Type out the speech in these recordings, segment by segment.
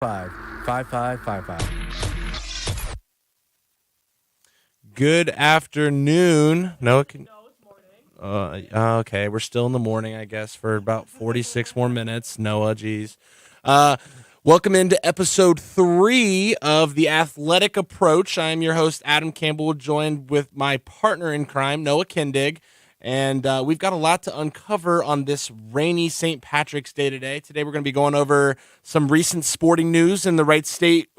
55555. Good afternoon. No, it can. No, it's morning. Okay, we're still in the morning, I guess, for about 46 more minutes. Noah, geez. Uh, Welcome into episode 3 of The Athletic Approach. I'm your host, Adam Campbell, joined with my partner in crime, Noah Kindig. And we've got a lot to uncover on this rainy St. Patrick's Day today. Today we're going to be going over some recent sporting news in the Wright State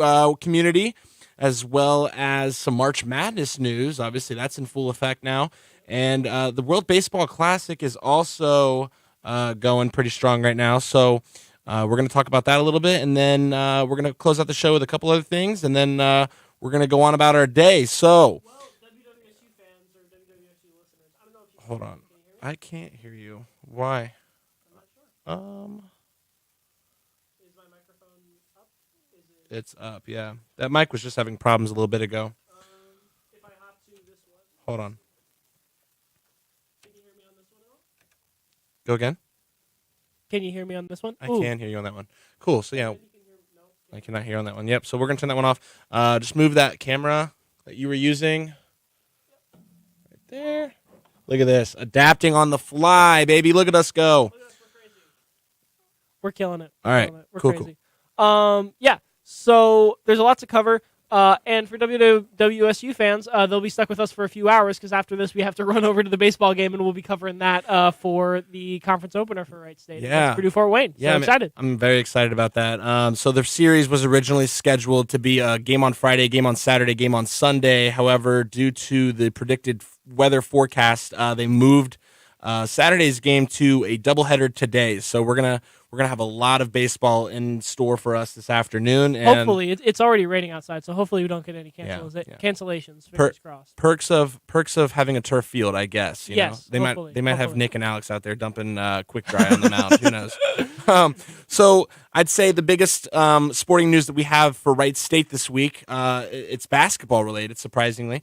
community, as well as some March Madness news. Obviously, that's in full effect now. And the World Baseball Classic is also going pretty strong right now. So we're going to talk about that a little bit, and then we're going to close out the show with a couple other things, and then we're going to go on about our day. So, Well, WWSU fans or WWSU listeners, I don't know if you hold on. can you hear me? I can't hear you. Why? I'm not sure. Is my microphone up? Is it? It's up, yeah. That mic was just having problems a little bit ago. If I hop to this one, Hold on. can you hear me on this one at all? Go again? Can you hear me on this one? I can hear you on that one. Cool. So, yeah, You can hear, no. I cannot hear on that one. Yep, so we're going to turn that one off. Just move that camera that you were using right there. Look at this. Adapting on the fly, baby. Look at us go. Look at us, we're crazy. We're killing it. All right. We're Cool, crazy. Yeah. So there's a lot to cover. And for WWSU fans, they'll be stuck with us for a few hours because after this we have to run over to the baseball game and we'll be covering that for the conference opener for Wright State. Yeah. Purdue Fort Wayne. Yeah, So excited. I'm very excited about that. So the series was originally scheduled to be a game on Friday, game on Saturday, game on Sunday. However, due to the predicted weather forecast, they moved Saturday's game to a doubleheader today. So we're gonna have a lot of baseball in store for us this afternoon. And Hopefully, it's already raining outside, so hopefully we don't get any Yeah. cancellations. Fingers crossed. perks of having a turf field, I guess. You Yes, know? hopefully, They might have hopefully. Nick and Alex out there dumping quick dry on the mound. Who knows? So I'd say the biggest sporting news that we have for Wright State this week, it's basketball related, surprisingly.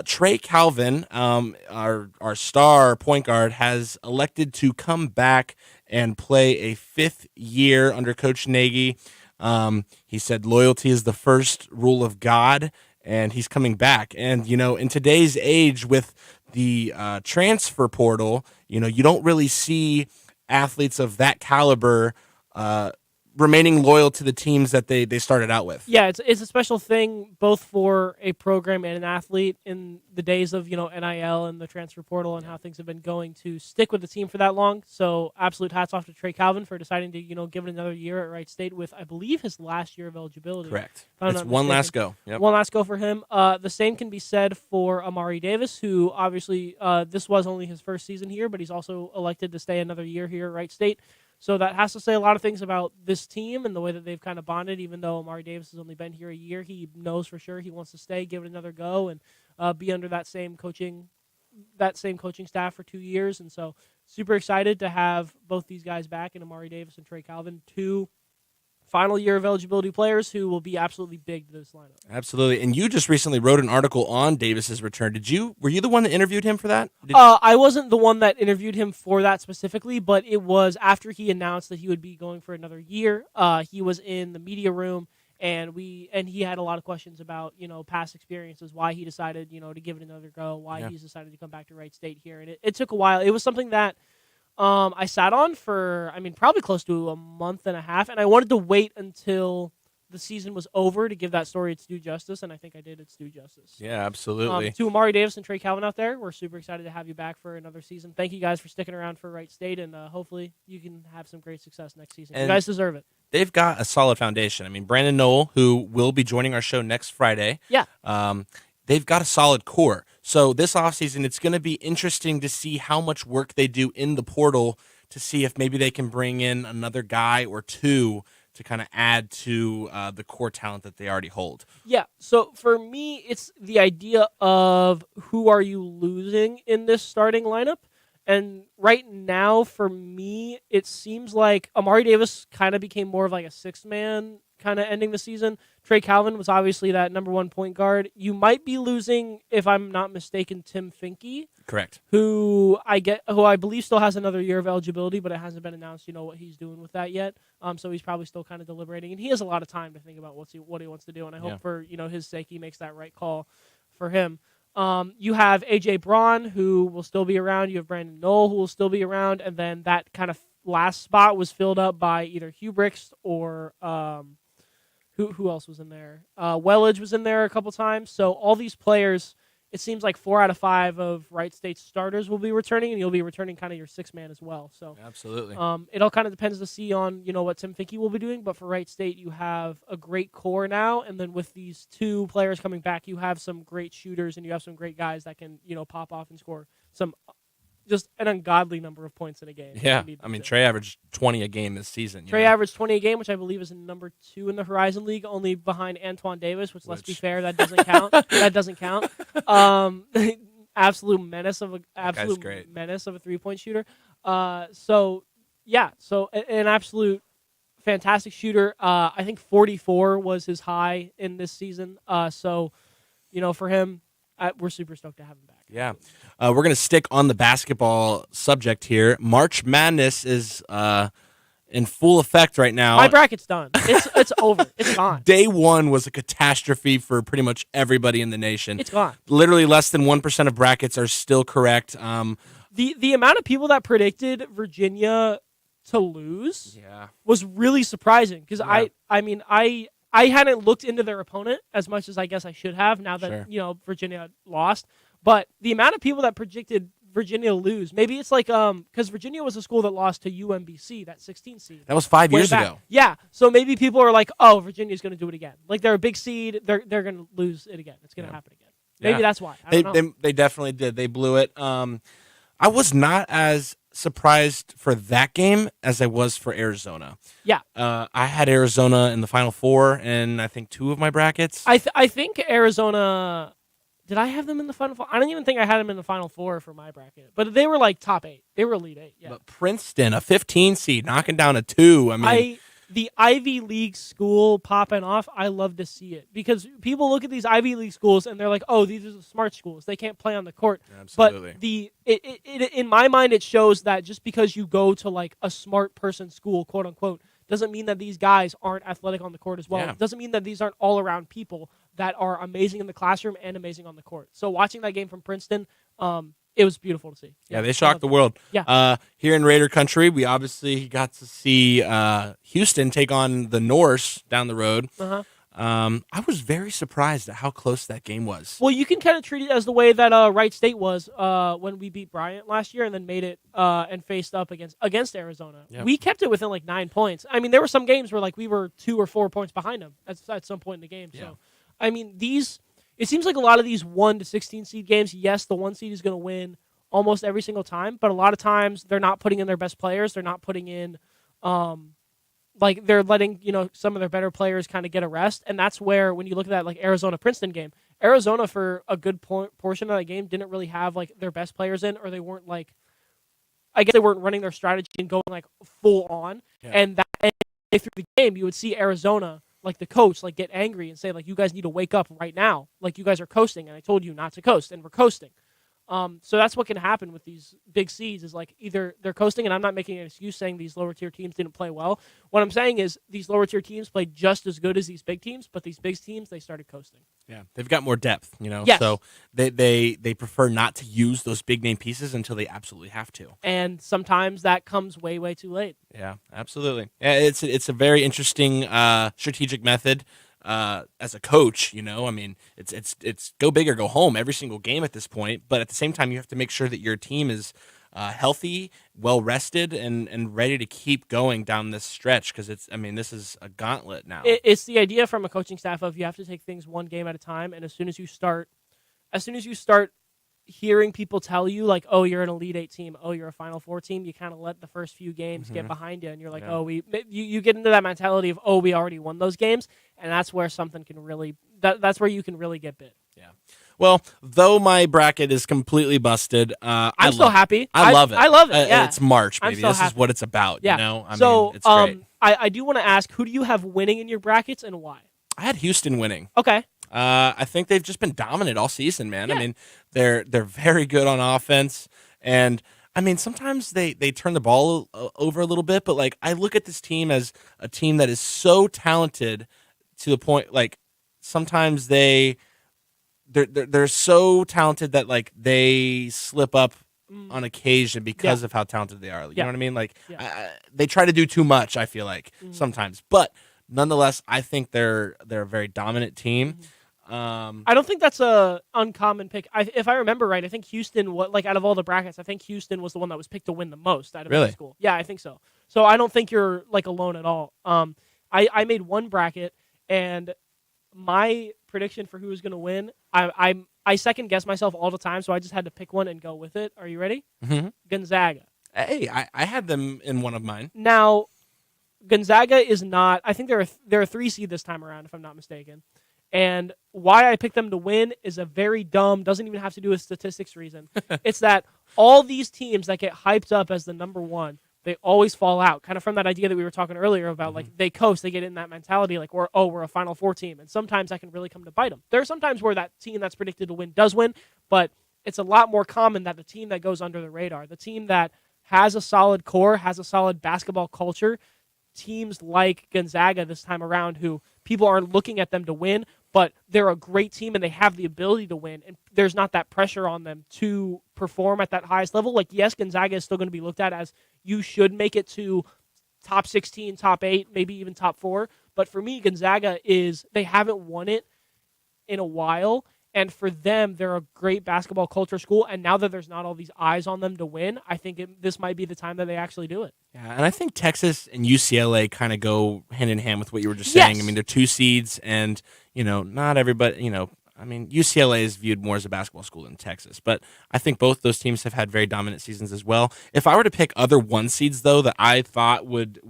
Trey Calvin, our star point guard, has elected to come back and play a 5th year under Coach Nagy. He said loyalty is the first rule of God, and he's coming back. And, you know, in today's age with the transfer portal, you know, you don't really see athletes of that caliber remaining loyal to the teams that they started out with. Yeah, it's a special thing both for a program and an athlete in the days of, NIL and the transfer portal and how things have been going to stick with the team for that long. So absolute hats off to Trey Calvin for deciding to, give it another year at Wright State with, I believe, his last year of eligibility. Correct. If I'm It's not one mistaken. last go. Yep. One last go for him. The same can be said for Amari Davis, who obviously this was only his first season here, but he's also elected to stay another year here at Wright State. So that has to say a lot of things about this team and the way that they've kind of bonded. Even though Amari Davis has only been here a year, he knows for sure he wants to stay, give it another go, and be under that same coaching staff for 2 years. And so super excited to have both these guys back, and Amari Davis and Trey Calvin, 2 final year of eligibility players who will be absolutely big to this lineup. Absolutely. And you just recently wrote an article on Davis's return. Were you the one that interviewed him for that? I wasn't the one that interviewed him for that specifically, but it was after he announced that he would be going for another year. He was in the media room, and he had a lot of questions about, past experiences, why he decided, to give it another go, why he's decided to come back to Wright State here. And it took a while. It was something that I sat on for, probably close to a month and a half, and I wanted to wait until the season was over to give that story its due justice, and I think I did its due justice. Yeah, absolutely. To Amari Davis and Trey Calvin out there, we're super excited to have you back for another season. Thank you guys for sticking around for Wright State, and hopefully you can have some great success next season. You And guys deserve it. They've got a solid foundation. Brandon Knoll, who will be joining our show next Friday. Yeah. They've got a solid core. So this offseason, it's going to be interesting to see how much work they do in the portal to see if maybe they can bring in another guy or two to kind of add to the core talent that they already hold. Yeah, so for me, it's the idea of who are you losing in this starting lineup. And right now, for me, it seems like Amari Davis kind of became more of like a sixth man kind of ending the season. Trey Calvin was obviously that number one point guard. You might be losing, if I'm not mistaken, Tim Finke. Correct. Who I believe still has another year of eligibility, but it hasn't been announced, what he's doing with that yet. So he's probably still kind of deliberating, and he has a lot of time to think about what he wants to do, and I hope for, his sake he makes that right call for him. You have AJ Braun, who will still be around. You have Brandon Knoll, who will still be around, and then that kind of last spot was filled up by either Hugh Bricks or who else was in there? Wellage was in there a couple times. So all these players, it seems like 4 out of 5 of Wright State's starters will be returning, and you'll be returning kind of your 6th man as well. So absolutely. It all kind of depends to see on what Tim Finke will be doing. But for Wright State, you have a great core now, and then with these 2 players coming back, you have some great shooters and you have some great guys that can pop off and score just an ungodly number of points in a game. Yeah, I mean, Trey averaged 20 a game this season. Trey averaged 20 a game, which I believe is number 2 in the Horizon League, only behind Antoine Davis, which let's be fair, that doesn't count. That doesn't count. Absolute menace of a 3-point shooter. So an absolute fantastic shooter. I think 44 was his high in this season. For him, we're super stoked to have him back. Yeah. We're going to stick on the basketball subject here. March Madness is in full effect right now. My bracket's done. It's over. It's gone. Day 1 was a catastrophe for pretty much everybody in the nation. It's gone. Literally less than 1% of brackets are still correct. The amount of people that predicted Virginia to lose was really surprising because I hadn't looked into their opponent as much as I guess I should have now that Virginia lost. But the amount of people that predicted Virginia to lose, maybe it's like because Virginia was a school that lost to UMBC, that 16 seed. That was 5 years ago. Yeah, so maybe people are like, oh, Virginia's going to do it again. Like they're a big seed, they're going to lose it again. It's going to happen again. Maybe that's why. I don't know. They definitely did. They blew it. I was not as surprised for that game as I was for Arizona. Yeah. I had Arizona in the Final Four and I think 2 of my brackets. I think Arizona. Did I have them in the Final Four? I don't even think I had them in the Final Four for my bracket. But they were like top 8. They were Elite 8. Yeah. But Princeton, a 15 seed, knocking down a 2. I mean, the Ivy League school popping off, I love to see it. Because people look at these Ivy League schools and they're like, oh, these are the smart schools. They can't play on the court. Absolutely. But in my mind, it shows that just because you go to like a smart person school, quote unquote, doesn't mean that these guys aren't athletic on the court as well. Yeah. It doesn't mean that these aren't all-around people that are amazing in the classroom and amazing on the court. So watching that game from Princeton, it was beautiful to see. Yeah, they shocked the world. Yeah. Here in Raider country, we obviously got to see Houston take on the Norse down the road. Uh-huh. I was very surprised at how close that game was. Well, you can kind of treat it as the way that Wright State was when we beat Bryant last year and then made it and faced up against Arizona. Yep. We kept it within like 9 points. I mean, there were some games where like we were 2 or 4 points behind them at some point in the game. Yeah. So, I mean, it seems like a lot of these 1 to 16 seed games, yes, the 1 seed is going to win almost every single time, but a lot of times they're not putting in their best players. They're not putting in like they're letting some of their better players kind of get a rest, and that's where when you look at that like Arizona Princeton game, Arizona for a good portion of that game didn't really have like their best players in, or they weren't like, I guess they weren't running their strategy and going like full on, and that through the game you would see Arizona like the coach like get angry and say like you guys need to wake up right now, like you guys are coasting and I told you not to coast and we're coasting. So that's what can happen with these big seeds is like either they're coasting, and I'm not making an excuse saying these lower tier teams didn't play well. What I'm saying is these lower tier teams played just as good as these big teams, but these big teams, they started coasting. Yeah, they've got more depth, Yes. So they prefer not to use those big name pieces until they absolutely have to. And sometimes that comes way, way too late. Yeah, absolutely. Yeah, it's a very interesting strategic method. As a coach, I mean, it's go big or go home every single game at this point. But at the same time, you have to make sure that your team is healthy, well rested, and ready to keep going down this stretch because this is a gauntlet now. It's the idea from a coaching staff of you have to take things one game at a time, and as soon as you start hearing people tell you like, oh, you're an Elite 8 team, oh, you're a Final Four team, you kind of let the first few games get behind you, and you're like, you get into that mentality of, oh, we already won those games, and that's where something can really, that's where you can really get bit. Yeah. Well, though my bracket is completely busted, I'm so happy. I love it. I love it. Yeah. It's March, baby. So this happy. is what it's about. Yeah. You know, I so mean, it's great. I do want to ask, who do you have winning in your brackets and why? I had Houston winning. Okay. I think they've just been dominant all season, man. Yeah. I mean, they're very good on offense, and I mean, sometimes they turn the ball over a little bit, but like I look at this team as a team that is so talented to the point like sometimes they're so talented that like they slip up on occasion because of how talented they are. You know what I mean? Like they try to do too much, I feel like sometimes, but nonetheless, I think they're a very dominant team. I don't think that's a uncommon pick. If I remember right, I think Houston, out of all the brackets, I think Houston was the one that was picked to win the most out of high school. Yeah, I think so. So I don't think you're like alone at all. I made one bracket, and my prediction for who was going to win, I second guess myself all the time, so I just had to pick one and go with it. Are you ready? Mm-hmm. Gonzaga. Hey, I had them in one of mine. Now, Gonzaga is not. I think they're a 3 seed this time around, if I'm not mistaken. And why I picked them to win is a very dumb, doesn't even have to do with statistics reason. It's that all these teams that get hyped up as the number one, they always fall out. Kind of from that idea that we were talking earlier about, like, they coast, they get in that mentality, like, we're a Final Four team. And sometimes that can really come to bite them. There are some times where that team that's predicted to win does win, but it's a lot more common that the team that goes under the radar, the team that has a solid core, has a solid basketball culture, teams like Gonzaga this time around who people aren't looking at them to win, but they're a great team and they have the ability to win, and there's not that pressure on them to perform at that highest level. Like, yes, Gonzaga is still going to be looked at as you should make it to top 16, top 8, maybe even top 4, but for me, Gonzaga they haven't won it in a while, and for them, they're a great basketball culture school, and now that there's not all these eyes on them to win, I think this might be the time that they actually do it. Yeah, and I think Texas and UCLA kind of go hand in hand with what you were just saying. Yes. I mean, they're 2 seeds, and, not everybody, I mean, UCLA is viewed more as a basketball school than Texas, but I think both those teams have had very dominant seasons as well. If I were to pick other 1 seeds, though, that I thought would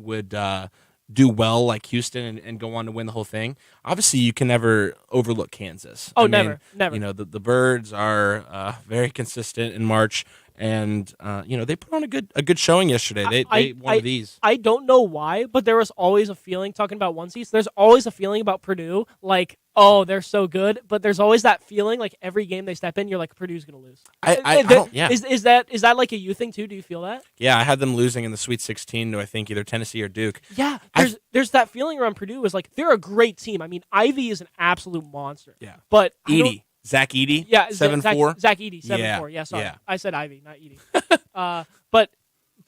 do well like Houston and go on to win the whole thing, obviously you can never overlook Kansas. Oh, never. The Birds are very consistent in March, and they put on a good showing yesterday. They won these. I don't know why, but there was always a feeling, talking about 1 seeds, there's always a feeling about Purdue, like, oh, they're so good, but there's always that feeling like every game they step in, you're like, Purdue's going to lose. I don't, yeah. Is that like a you thing too? Do you feel that? Yeah, I had them losing in the Sweet 16 to, I think, either Tennessee or Duke. Yeah, there's that feeling around Purdue is like, they're a great team. I mean, Ivy is an absolute monster. Yeah. But Zach Edey? Yeah, 7'4". Zach Edey, 7'4". Yeah, sorry. Yeah. I said Ivy, not Edey.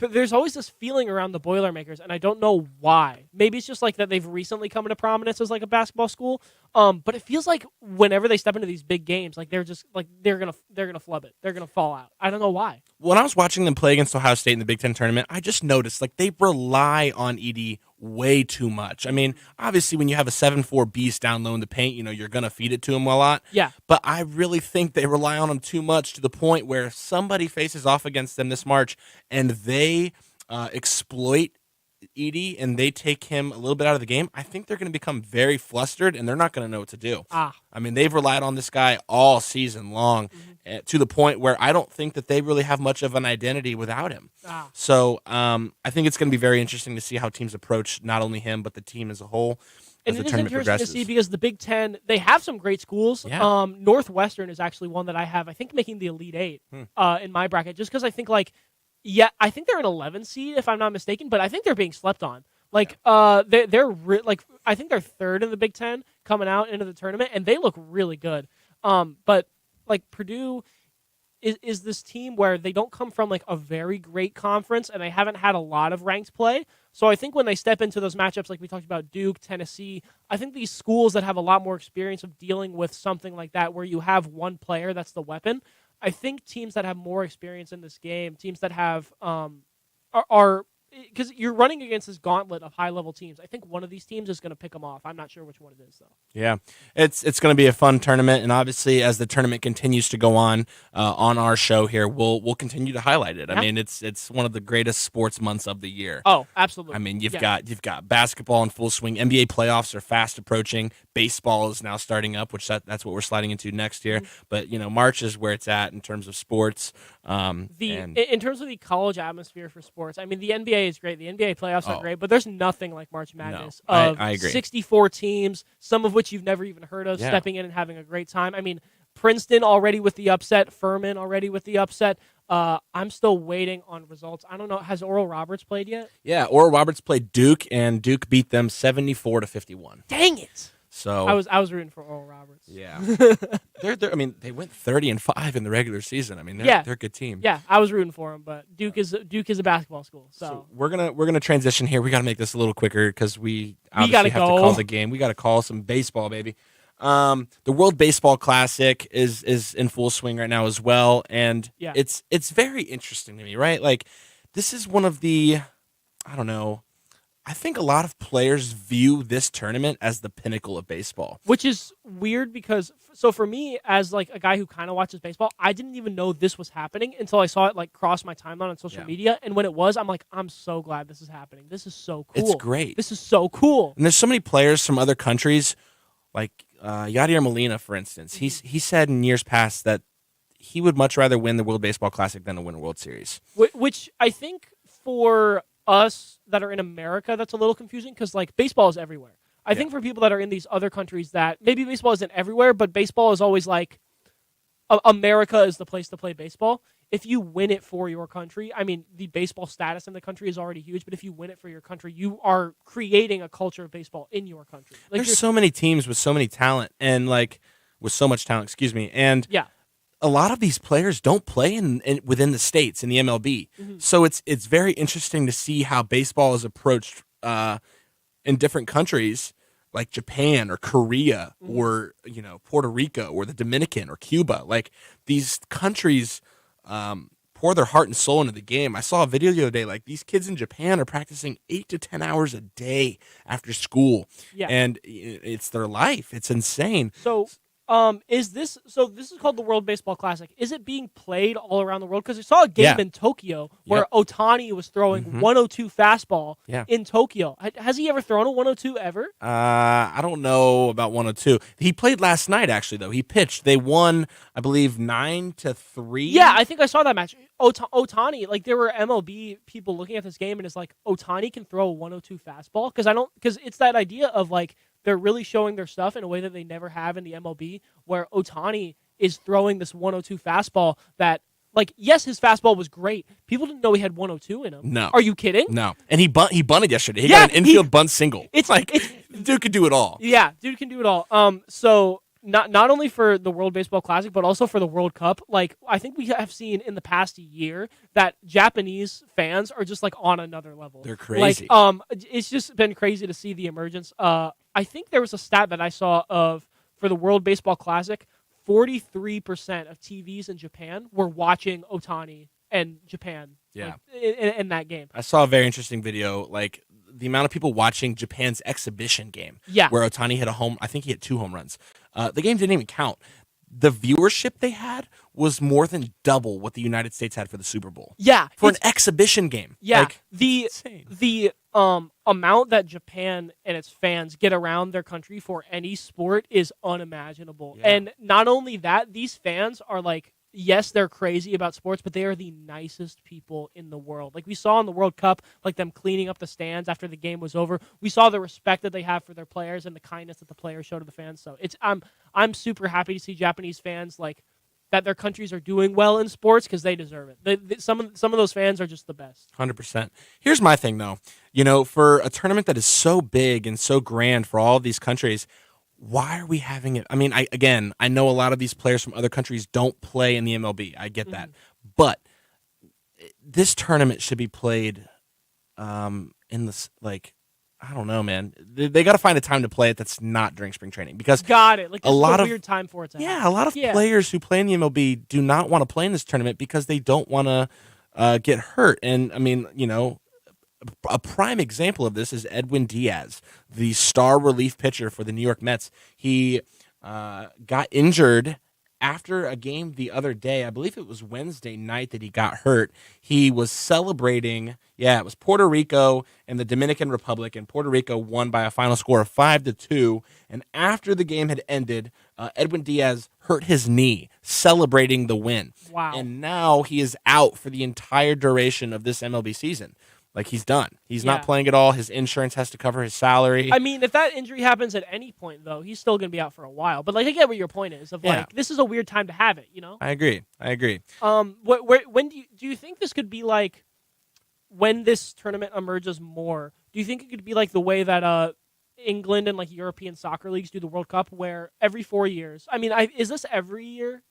But there's always this feeling around the Boilermakers, and I don't know why. Maybe it's just like that they've recently come into prominence as like a basketball school. But it feels like whenever they step into these big games, like they're just like they're gonna flub it. They're gonna fall out. I don't know why. When I was watching them play against Ohio State in the Big Ten tournament, I just noticed like they rely on Edey way too much. I mean, obviously when you have a 7'4" beast down low in the paint, you're gonna feed it to him a lot. Yeah. But I really think they rely on him too much to the point where if somebody faces off against them this March and they exploit Edey and they take him a little bit out of the game, I think they're going to become very flustered and they're not going to know what to do. I mean, they've relied on this guy all season long to the point where I don't think that they really have much of an identity without him. So I think it's going to be very interesting to see how teams approach not only him but the team as a whole. And it is interesting to see because the Big Ten, they have some great schools. Yeah. Northwestern is actually one that I have, I think, making the Elite Eight in my bracket, just because I think I think they're an 11 seed if I'm not mistaken, but I think they're being slept on. Like I think they're third in the Big Ten coming out into the tournament, and they look really good. But like Purdue is this team where they don't come from like a very great conference, and they haven't had a lot of ranked play. So I think when they step into those matchups, like we talked about Duke, Tennessee, I think these schools that have a lot more experience of dealing with something like that, where you have one player that's the weapon. I think teams that have more experience in this game, teams that have because you're running against this gauntlet of high-level teams. I think one of these teams is going to pick them off. I'm not sure which one it is, though. Yeah, it's going to be a fun tournament, and obviously, as the tournament continues to go on our show here, we'll continue to highlight it. Yeah. I mean, it's one of the greatest sports months of the year. Oh, absolutely. I mean, you've got basketball in full swing. NBA playoffs are fast approaching. Baseball is now starting up, which that's what we're sliding into next year. Mm-hmm. But March is where it's at in terms of sports. In terms of the college atmosphere for sports, I mean, the NBA is great. The NBA playoffs are great, but there's nothing like March Madness of I agree. 64 teams, some of which you've never even heard of, stepping in and having a great time. I mean, Princeton already with the upset, Furman already with the upset. I'm still waiting on results. I don't know. Has Oral Roberts played yet? Yeah, Oral Roberts played Duke, and Duke beat them 74-51. Dang it! So I was rooting for Oral Roberts. Yeah, I mean, they went 30-5 in the regular season. I mean, they're a good team. Yeah, I was rooting for them, but Duke is a basketball school. So we're gonna transition here. We got to make this a little quicker because we obviously have to call the game. We got to call some baseball, baby. The World Baseball Classic is in full swing right now as well, and it's very interesting to me, right? Like, this is one of the, I don't know, I think a lot of players view this tournament as the pinnacle of baseball. Which is weird because, so for me, as like a guy who kind of watches baseball, I didn't even know this was happening until I saw it like cross my timeline on social media. And when it was, I'm like, I'm so glad this is happening. This is so cool. It's great. This is so cool. And there's so many players from other countries, like Yadier Molina, for instance. He said in years past that he would much rather win the World Baseball Classic than to win a World Series. Which I think for us that are in America, that's a little confusing because like baseball is everywhere. I think for people that are in these other countries that maybe baseball isn't everywhere, but baseball is always like America is the place to play baseball. If you win it for your country, I mean, the baseball status in the country is already huge, but if you win it for your country, you are creating a culture of baseball in your country. Like, there's so many teams with so many talent and like with so much talent, and a lot of these players don't play in within the states in the MLB. Mm-hmm. So it's very interesting to see how baseball is approached in different countries like Japan or Korea or Puerto Rico or the Dominican or Cuba. Like, these countries pour their heart and soul into the game. I saw a video the other day, like, these kids in Japan are practicing 8 to 10 hours a day after school. Yeah. And it's their life. It's insane. This is called the World Baseball Classic. Is it being played all around the world? Because I saw a game in Tokyo where Ohtani was throwing 102 fastball in Tokyo. Has he ever thrown a 102 ever? I don't know about 102. He played last night, actually, though. He pitched. They won, I believe, 9-3. Yeah, I think I saw that match. Ohtani, like, there were MLB people looking at this game, and it's like, Ohtani can throw a 102 fastball? Because it's that idea of, like, they're really showing their stuff in a way that they never have in the MLB, where Ohtani is throwing this 102 fastball that, like, yes, his fastball was great. People didn't know he had 102 in him. No. Are you kidding? No. And he bunted yesterday. He got an infield bunt single. It's dude could do it all. Yeah, dude can do it all. So not only for the World Baseball Classic, but also for the World Cup. Like, I think we have seen in the past year that Japanese fans are just like on another level. They're crazy. Like, it's just been crazy to see the emergence. I think there was a stat that I saw for the World Baseball Classic, 43% of TVs in Japan were watching Ohtani and Japan in that game. I saw a very interesting video, like the amount of people watching Japan's exhibition game, where Ohtani hit I think he hit 2 home runs. The game didn't even count. The viewership they had was more than double what the United States had for the Super Bowl. Yeah. For an exhibition game. Yeah. Like, the amount that Japan and its fans get around their country for any sport is unimaginable. Yeah. And not only that, these fans are like, yes, they're crazy about sports, but they are the nicest people in the world. Like, we saw in the World Cup, like, them cleaning up the stands after the game was over. We saw the respect that they have for their players and the kindness that the players show to the fans. So I'm super happy to see Japanese fans, like, that their countries are doing well in sports because they deserve it. Some of those fans are just the best. 100%. Here's my thing, though. For a tournament that is so big and so grand for all of these countries, why are we having it? I mean, I know a lot of these players from other countries don't play in the MLB. I get that. But this tournament should be played in this, like, I don't know, man. They got to find a time to play it that's not during spring training, because like, a lot of weird time for it to happen. A lot of players who play in the MLB do not want to play in this tournament because they don't want to get hurt. And I mean, a prime example of this is Edwin Diaz, the star relief pitcher for the New York Mets. He got injured after a game the other day. I believe it was Wednesday night that he got hurt. He was celebrating. Yeah, it was Puerto Rico and the Dominican Republic, and Puerto Rico won by a final score of 5-2. And after the game had ended, Edwin Diaz hurt his knee celebrating the win. Wow. And now he is out for the entire duration of this MLB season. Like, he's done. He's not playing at all. His insurance has to cover his salary. I mean, if that injury happens at any point, though, he's still going to be out for a while. But, like, I get what your point is of, like, this is a weird time to have it, you know? I agree. When do you think this could be, like, when this tournament emerges more, do you think it could be, like, the way that England and, like, European soccer leagues do the World Cup, where every 4 years, I mean, is this every year?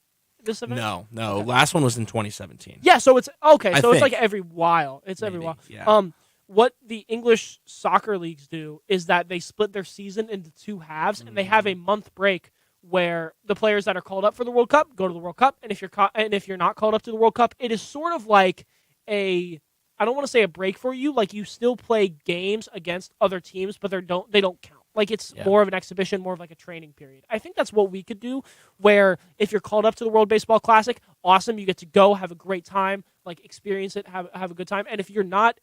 This event? No. Okay. Last one was in 2017. Yeah, so it's okay. I So it's think. like every while. It's every while. Yeah. What the English soccer leagues do is that they split their season into two halves, and they have a month break where the players that are called up for the World Cup go to the World Cup, and if you're not called up to the World Cup, it is sort of like I don't want to say a break for you. Like, you still play games against other teams, but they don't count. Like, it's more of an exhibition, more of like a training period. I think that's what we could do, where if you're called up to the World Baseball Classic, awesome, you get to go, have a great time, like, experience it, have a good time. And if you're not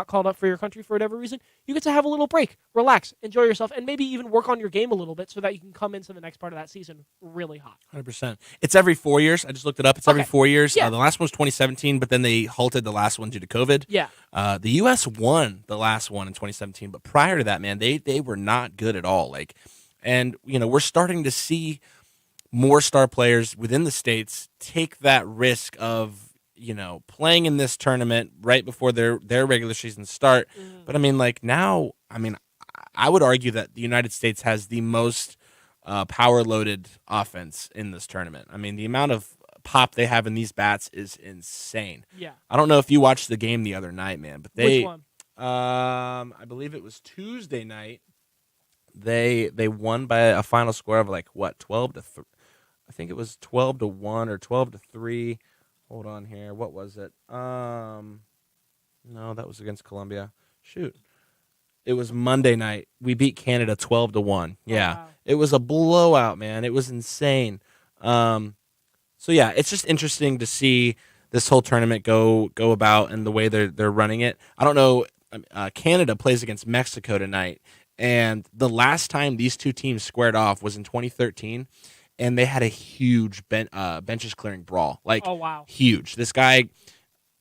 called up for your country for whatever reason, you get to have a little break, relax, enjoy yourself, and maybe even work on your game a little bit so that you can come into the next part of that season really hot. 100%. It's every 4 years. I just looked it up. It's every 4 years. Yeah. The last one was 2017, but then they halted the last one due to COVID. Yeah. The U.S. won the last one in 2017, but prior to that, man, they were not good at all. Like, and we're starting to see more star players within the States take that risk of playing in this tournament right before their regular season start. But I mean, like, now, I would argue that the United States has the most power-loaded offense in this tournament. I mean, the amount of pop they have in these bats is insane. Yeah. I don't know if you watched the game the other night, man, but Which one? I believe it was Tuesday night. They won by a final score of 12-3. I think it was 12-1 or 12-3. Hold on here. What was it? No, that was against Colombia. Shoot. It was Monday night. We beat Canada 12-1. Yeah. Wow. It was a blowout, man. It was insane. So yeah, it's just interesting to see this whole tournament go about and the way they're running it. I don't know. Canada plays against Mexico tonight, and the last time these two teams squared off was in 2013. And they had a huge benches clearing brawl. Like, oh, wow. Huge. This guy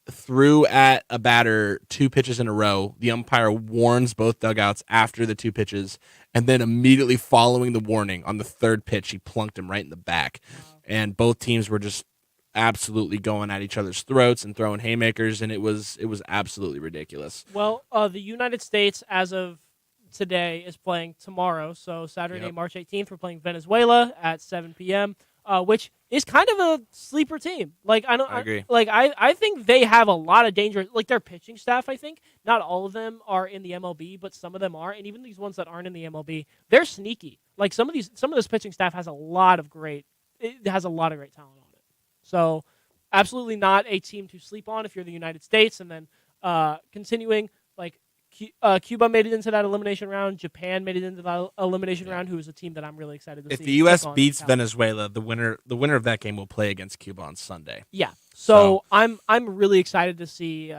threw at a batter 2 pitches in a row. The umpire warns both dugouts after the 2 pitches, and then immediately following the warning on the 3rd pitch, he plunked him right in the back. Wow. And both teams were just absolutely going at each other's throats and throwing haymakers, and it was absolutely ridiculous. Well, the United States, as of today, is playing tomorrow. So Saturday, March 18th, we're playing Venezuela at 7 p.m., which is kind of a sleeper team. Like, I agree. I think they have a lot of danger. Like, their pitching staff, I think, not all of them are in the MLB, but some of them are. And even these ones that aren't in the MLB, they're sneaky. Like, some of this pitching staff has a lot of great talent on it. So absolutely not a team to sleep on if you're the United States. And then continuing, like, Cuba made it into that elimination round. Japan made it into that elimination round, who is a team that I'm really excited to see. If the U.S. beats Venezuela, the winner of that game will play against Cuba on Sunday. Yeah. So I'm really excited to see.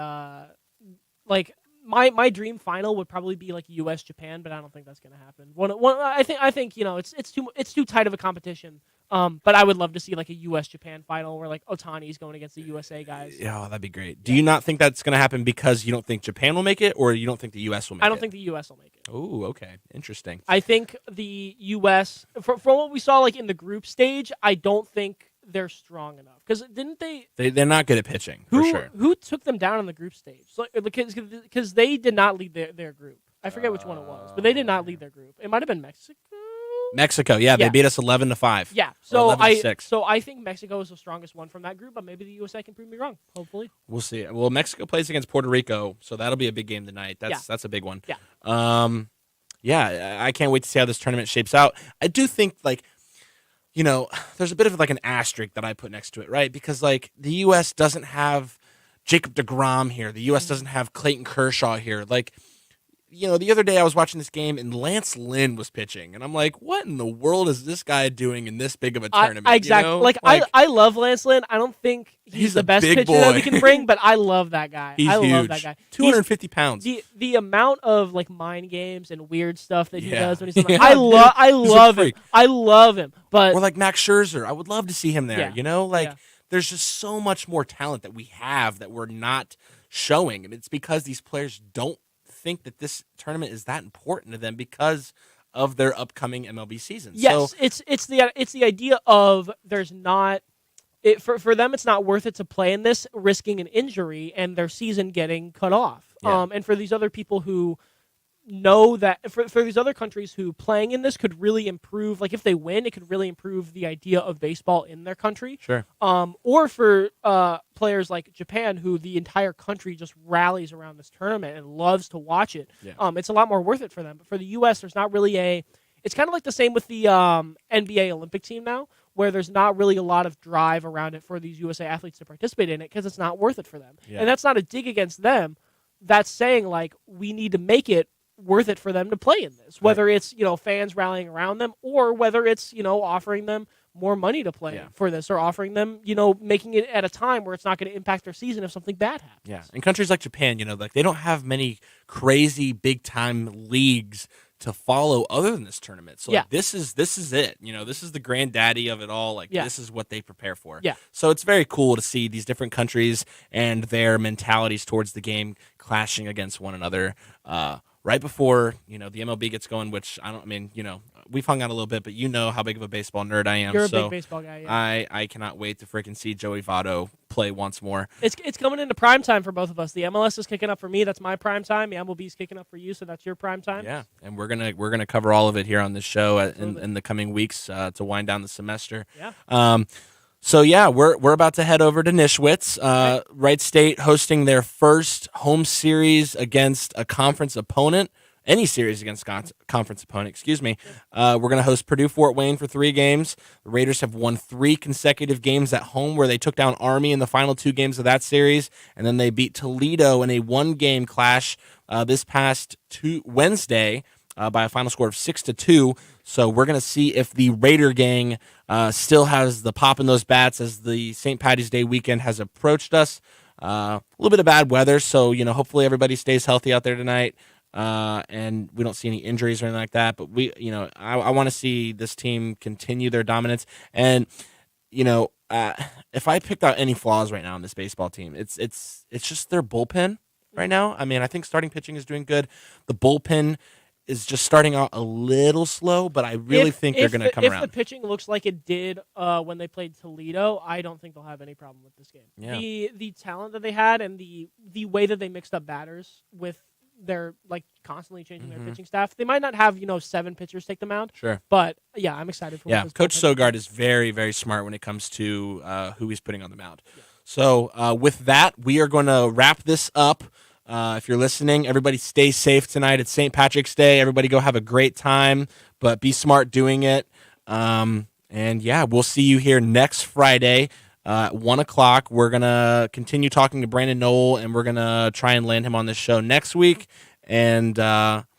Like, my dream final would probably be like U.S. Japan, but I don't think that's going to happen. I think it's too tight of a competition. But I would love to see like a U.S. Japan final where like Otani's going against the USA guys. Yeah, that'd be great. Do you not think that's going to happen because you don't think Japan will make it, or you don't think the U.S. will make it? I don't think the U.S. will make it. Oh, okay, interesting. I think the U.S. from what we saw like in the group stage, I don't think they're strong enough because didn't they? They're not good at pitching for sure. Who took them down in the group stage? So, because they did not lead their group. I forget which one it was, but they did not lead their group. It might have been Mexico, yeah, they beat us 11-5. Yeah, so I think Mexico is the strongest one from that group, but maybe the USA can prove me wrong. Hopefully, we'll see. Well, Mexico plays against Puerto Rico, so that'll be a big game tonight. That's a big one. Yeah. I can't wait to see how this tournament shapes out. I do think there's a bit of like an asterisk that I put next to it, right? Because like the U.S. doesn't have Jacob deGrom here. The U.S. doesn't have Clayton Kershaw here. Like, the other day I was watching this game and Lance Lynn was pitching, and I'm like, what in the world is this guy doing in this big of a tournament? Exactly. I love Lance Lynn. I don't think he's the best pitcher that we can bring, but I love that guy. He's huge. Love that guy. 250 pounds. The amount of like mind games and weird stuff that he does when he's in I love him. I love him. But or like Max Scherzer, I would love to see him there. There's just so much more talent that we have that we're not showing, and it's because these players don't think that this tournament is that important to them because of their upcoming MLB season. Yes, so, it's the idea of there's not for them it's not worth it to play in this, risking an injury and their season getting cut off. Yeah. And for these other people who know that for these other countries who playing in this could really improve, like if they win, it could really improve the idea of baseball in their country. Sure. Or for players like Japan, who the entire country just rallies around this tournament and loves to watch it. Yeah. It's a lot more worth it for them. But for the U.S., there's not really it's kind of like the same with the NBA Olympic team now, where there's not really a lot of drive around it for these USA athletes to participate in it because it's not worth it for them. Yeah. And that's not a dig against them. That's saying, like, we need to make it worth it for them to play in this, whether it's fans rallying around them or whether it's offering them more money to play for this, or offering them making it at a time where it's not going to impact their season if something bad happens. Yeah, in countries like Japan, like they don't have many crazy big time leagues to follow other than this tournament. So this is it. This is the granddaddy of it all. This is what they prepare for. Yeah. So it's very cool to see these different countries and their mentalities towards the game clashing against one another. Right before, the MLB gets going, which we've hung out a little bit, but how big of a baseball nerd I am. You're a big baseball guy, yeah. I cannot wait to freaking see Joey Votto play once more. It's coming into prime time for both of us. The MLS is kicking up for me. That's my prime time. The MLB is kicking up for you, so that's your prime time. Yeah, and we're gonna cover all of it here on this show in the coming weeks to wind down the semester. Yeah. So yeah, we're about to head over to Nischwitz. Wright State hosting their first home series against a conference opponent. Any series against conference opponent, excuse me. We're going to host Purdue Fort Wayne for 3 games. The Raiders have won 3 consecutive games at home where they took down Army in the final 2 games of that series, and then they beat Toledo in a 1-game clash this past Wednesday by a final score of 6-2. So we're going to see if the Raider gang still has the pop in those bats as the St. Paddy's Day weekend has approached us. A little bit of bad weather, so hopefully everybody stays healthy out there tonight. And we don't see any injuries or anything like that. But I want to see this team continue their dominance. And if I picked out any flaws right now in this baseball team, it's just their bullpen right now. I mean, I think starting pitching is doing good. The bullpen is just starting out a little slow, but I really think they're going to come around. If the pitching looks like it did when they played Toledo, I don't think they'll have any problem with this game. Yeah. The talent that they had and the way that they mixed up batters with their constantly changing their pitching staff. They might not have 7 pitchers take the mound. Sure, but yeah, I'm excited for. Yeah, Coach Sogard is very, very smart when it comes to who he's putting on the mound. Yeah. So with that, we are going to wrap this up. If you're listening, everybody stay safe tonight. It's St. Patrick's Day. Everybody go have a great time, but be smart doing it. And yeah, we'll see you here next Friday. 1 o'clock, we're going to continue talking to Brandon Knoll, and we're going to try and land him on this show next week. And